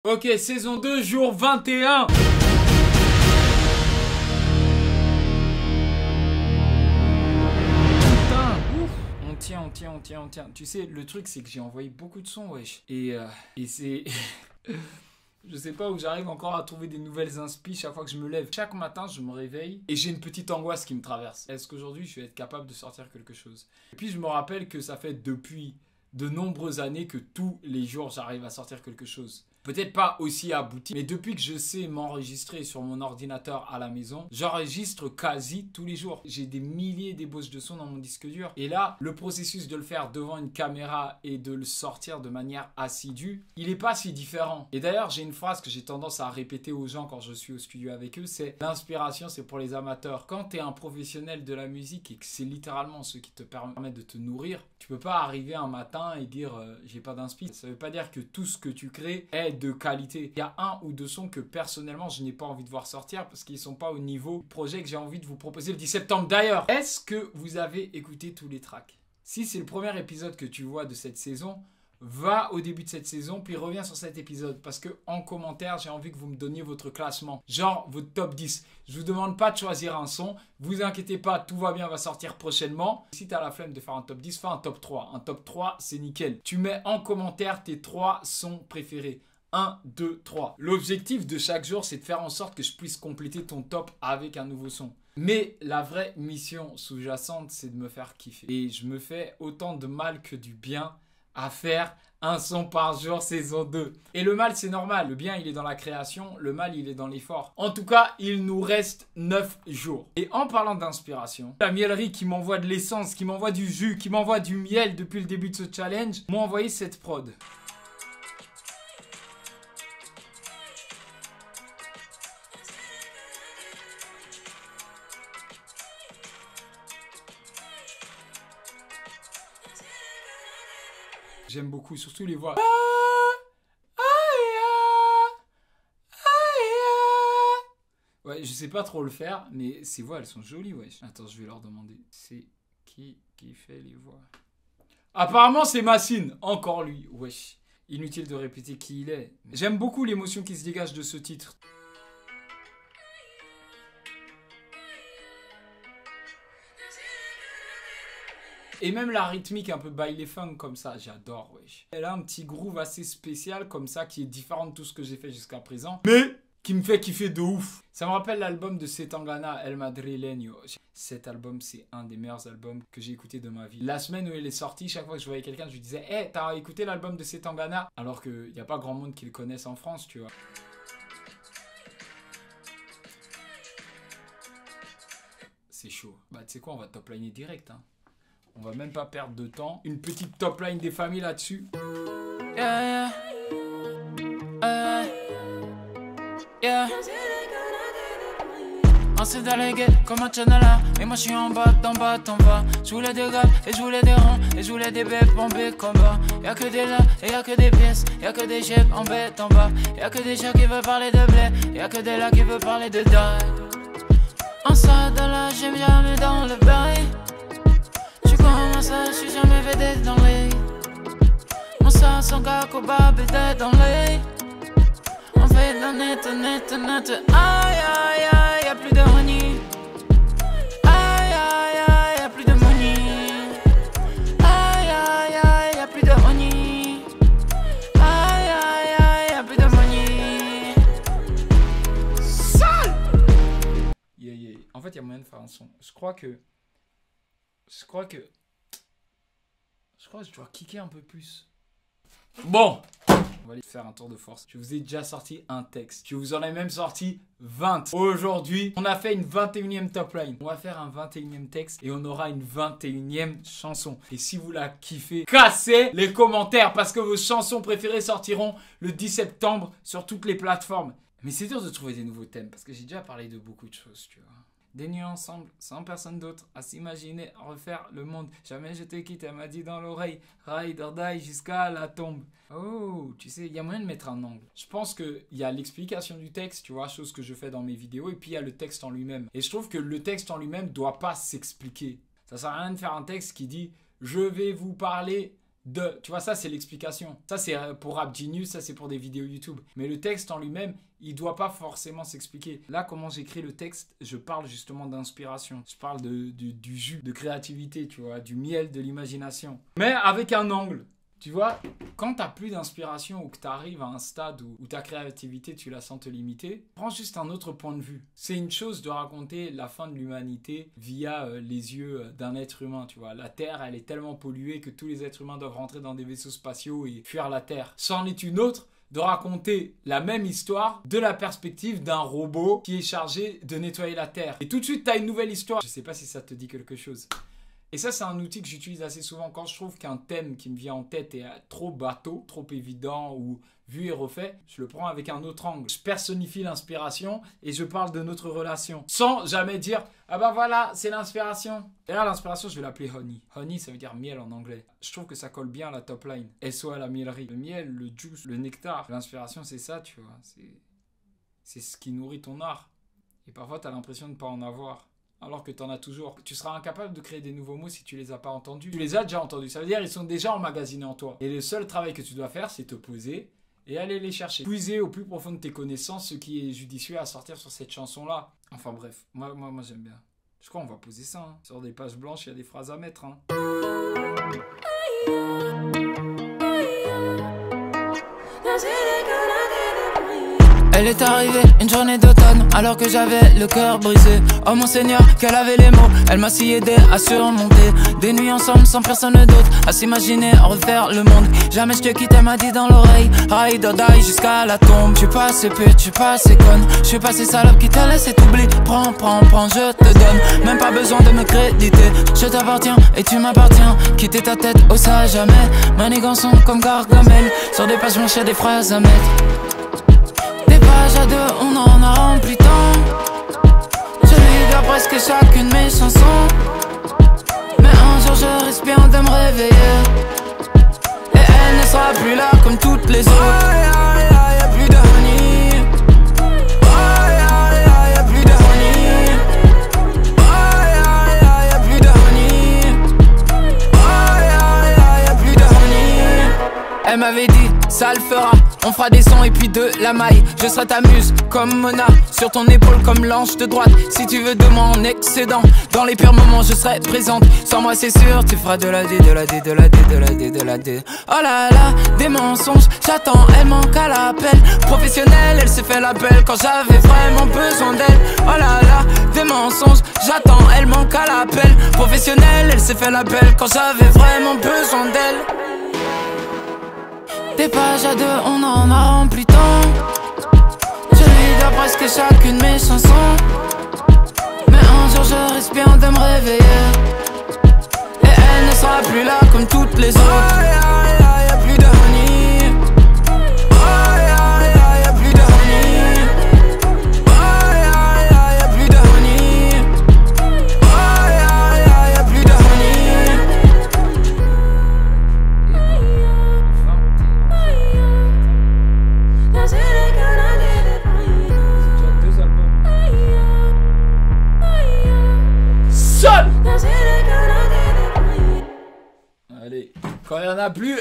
Ok, saison 2, jour 21. Putain, ouf. On tient. Tu sais, le truc, c'est que j'ai envoyé beaucoup de sons, wesh. Et c'est... Je sais pas où j'arrive encore à trouver des nouvelles inspi chaque fois que je me lève. Chaque matin, je me réveille et j'ai une petite angoisse qui me traverse. Est-ce qu'aujourd'hui, je vais être capable de sortir quelque chose? Et puis, je me rappelle que ça fait depuis de nombreuses années que tous les jours, j'arrive à sortir quelque chose. Peut-être pas aussi abouti, mais depuis que je sais m'enregistrer sur mon ordinateur à la maison, j'enregistre quasi tous les jours. J'ai des milliers d'ébauches de sons dans mon disque dur. Et là, le processus de le faire devant une caméra et de le sortir de manière assidue, il n'est pas si différent. Et d'ailleurs, j'ai une phrase que j'ai tendance à répéter aux gens quand je suis au studio avec eux, c'est l'inspiration, c'est pour les amateurs. Quand tu es un professionnel de la musique et que c'est littéralement ce qui te permet de te nourrir, tu peux pas arriver un matin et dire j'ai pas d'inspi. Ça veut pas dire que tout ce que tu crées est de qualité. Il y a un ou deux sons que personnellement je n'ai pas envie de voir sortir parce qu'ils sont pas au niveau du projet que j'ai envie de vous proposer le 10 septembre. D'ailleurs, est-ce que vous avez écouté tous les tracks? Si c'est le premier épisode que tu vois de cette saison, va au début de cette saison, puis reviens sur cet épisode. Parce que en commentaire, j'ai envie que vous me donniez votre classement. Genre votre top 10. Je vous demande pas de choisir un son. Vous inquiétez pas, tout va bien, va sortir prochainement. Si tu as la flemme de faire un top 10, fais un top 3. Un top 3, c'est nickel. Tu mets en commentaire tes 3 sons préférés. 1, 2, 3. L'objectif de chaque jour, c'est de faire en sorte que je puisse compléter ton top avec un nouveau son. Mais la vraie mission sous-jacente, c'est de me faire kiffer. Et je me fais autant de mal que du bien à faire un son par jour saison 2. Et le mal, c'est normal. Le bien, il est dans la création. Le mal, il est dans l'effort. En tout cas, il nous reste 9 jours. Et en parlant d'inspiration, la miellerie qui m'envoie de l'essence, qui m'envoie du jus, qui m'envoie du miel depuis le début de ce challenge, m'ont envoyé cette prod. J'aime beaucoup, surtout les voix. Ouais, je sais pas trop le faire, mais ces voix, elles sont jolies, wesh. Attends, je vais leur demander. C'est qui fait les voix? Apparemment, c'est Massine. Encore lui, wesh. Inutile de répéter qui il est. J'aime beaucoup l'émotion qui se dégage de ce titre. Et même la rythmique un peu baile funk comme ça, j'adore, wesh. Elle a un petit groove assez spécial comme ça qui est différent de tout ce que j'ai fait jusqu'à présent, mais qui me fait kiffer de ouf. Ça me rappelle l'album de Setangana, El Madrileño. Cet album, c'est un des meilleurs albums que j'ai écouté de ma vie. La semaine où il est sorti, chaque fois que je voyais quelqu'un, je lui disais « Hey, t'as écouté l'album de Setangana ?» Alors qu'il n'y a pas grand monde qui le connaisse en France, tu vois. C'est chaud. Bah, tu sais quoi, on va top liner direct, hein. On va même pas perdre de temps. Une petite top line des familles là-dessus. Yeah. On s'est dans les gays comme un chanala. Mais moi je suis en bas, t'en bas. Je voulais des gars et je voulais des ronds. Et je voulais des bêtes en B combat. Y'a que des là et y'a que des pièces. Y'a que des chefs en bête en bas. Y'a que des chats qui veulent parler de blé. Y'a que des là qui veulent parler de dalle. En ça dans la j'aime jamais dans le bail. Comment ça, je suis jamais vedette dans les. Mon sang, son gars, combat, bête dans les. On fait de la net. Aïe, y'a plus de money. Aïe, y'a plus de money. Aïe, y'a plus de money. Aïe, y'a plus de money. Sale! Yeah. En fait, y'a moyen de faire un son. Je crois que je dois kicker un peu plus. Bon, on va aller faire un tour de force. Je vous ai déjà sorti un texte. Je vous en ai même sorti 20. Aujourd'hui, on a fait une 21e top line. On va faire un 21e texte et on aura une 21e chanson. Et si vous la kiffez, cassez les commentaires parce que vos chansons préférées sortiront le 10 septembre sur toutes les plateformes. Mais c'est dur de trouver des nouveaux thèmes parce que j'ai déjà parlé de beaucoup de choses, tu vois. Des nuits ensemble, sans personne d'autre, à s'imaginer refaire le monde. Jamais je te quitte, elle m'a dit dans l'oreille, ride or die jusqu'à la tombe. Oh, tu sais, il y a moyen de mettre un angle. Je pense qu'il y a l'explication du texte, tu vois, chose que je fais dans mes vidéos, et puis il y a le texte en lui-même. Et je trouve que le texte en lui-même doit pas s'expliquer. Ça sert à rien de faire un texte qui dit « Je vais vous parler Tu vois, ça c'est l'explication. Ça c'est pour Rap Genius, ça c'est pour des vidéos YouTube. Mais le texte en lui-même, il doit pas forcément s'expliquer. Là, comment j'écris le texte, je parle justement d'inspiration. Je parle du jus, de créativité, tu vois, du miel, de l'imagination. Mais avec un angle. Tu vois, quand tu n'as plus d'inspiration ou que tu arrives à un stade où ta créativité, tu la sens te limiter, prends juste un autre point de vue. C'est une chose de raconter la fin de l'humanité via les yeux d'un être humain, tu vois. La Terre, elle est tellement polluée que tous les êtres humains doivent rentrer dans des vaisseaux spatiaux et fuir la Terre. C'en est une autre de raconter la même histoire de la perspective d'un robot qui est chargé de nettoyer la Terre. Et tout de suite, tu as une nouvelle histoire. Je sais pas si ça te dit quelque chose. Et ça, c'est un outil que j'utilise assez souvent quand je trouve qu'un thème qui me vient en tête est trop bateau, trop évident ou vu et refait. Je le prends avec un autre angle. Je personnifie l'inspiration et je parle de notre relation. Sans jamais dire « Ah bah voilà, c'est l'inspiration ». Et là, l'inspiration, je vais l'appeler honey. Honey, ça veut dire miel en anglais. Je trouve que ça colle bien à la top line. SO à la mielerie. Le miel, le juice, le nectar. L'inspiration, c'est ça, tu vois. C'est ce qui nourrit ton art. Et parfois, tu as l'impression de ne pas en avoir. Alors que tu en as toujours. Tu seras incapable de créer des nouveaux mots si tu les as pas entendus. Tu les as déjà entendus. Ça veut dire qu'ils sont déjà emmagasinés en toi. Et le seul travail que tu dois faire, c'est te poser et aller les chercher. Puiser au plus profond de tes connaissances ce qui est judicieux à sortir sur cette chanson-là. Enfin bref, moi j'aime bien. Je crois qu'on va poser ça. Hein. Sur des pages blanches, il y a des phrases à mettre. Hein. Elle est arrivée une journée d'automne alors que j'avais le cœur brisé. Oh mon Seigneur, qu'elle avait les mots. Elle m'a si aidé à surmonter des nuits ensemble sans personne d'autre, à s'imaginer refaire le monde. Jamais je te quitte, elle m'a dit dans l'oreille, ride or die jusqu'à la tombe. Je suis pas assez pute, je suis pas assez conne, je suis pas assez salope qui t'a laissé t'oublier. Prends, je te donne, même pas besoin de me créditer. Je t'appartiens et tu m'appartiens. Quitter ta tête, oh ça jamais. Manigançon comme Gargamel, sur des pages blanches y'a des phrases à mettre. À deux, on en a rempli tant. Je lui dois presque chacune de mes chansons. Mais un jour je risque bien de me réveiller et elle ne sera plus là comme toutes les autres. Y'a plus de honey. Y'a plus de honey. Y'a plus de honey. Y'a plus de honey. Elle m'avait dit, ça le fera. On fera des sons et puis de la maille. Je serai ta muse comme Mona, sur ton épaule comme l'ange de droite. Si tu veux de moi en excédent, dans les pires moments je serai présente. Sans moi c'est sûr, tu feras de la D, de la D, de la D, de la D, de la D. Oh là là, des mensonges, j'attends, elle manque à l'appel. Professionnelle, elle s'est fait l'appel quand j'avais vraiment besoin d'elle. Oh là là, des mensonges, j'attends, elle manque à l'appel. Professionnelle, elle s'est fait l'appel quand j'avais vraiment besoin d'elle. Des pages à deux, on en a rempli tant. Je lui dois presque chacune de mes chansons. Mais un jour je risque bien de me réveiller et elle ne sera plus là comme toutes les autres. Y'a plus de honey. Y'a plus de honey. Y'a plus de honey. Y'a plus de honey. Allez, quand il n'y en a plus,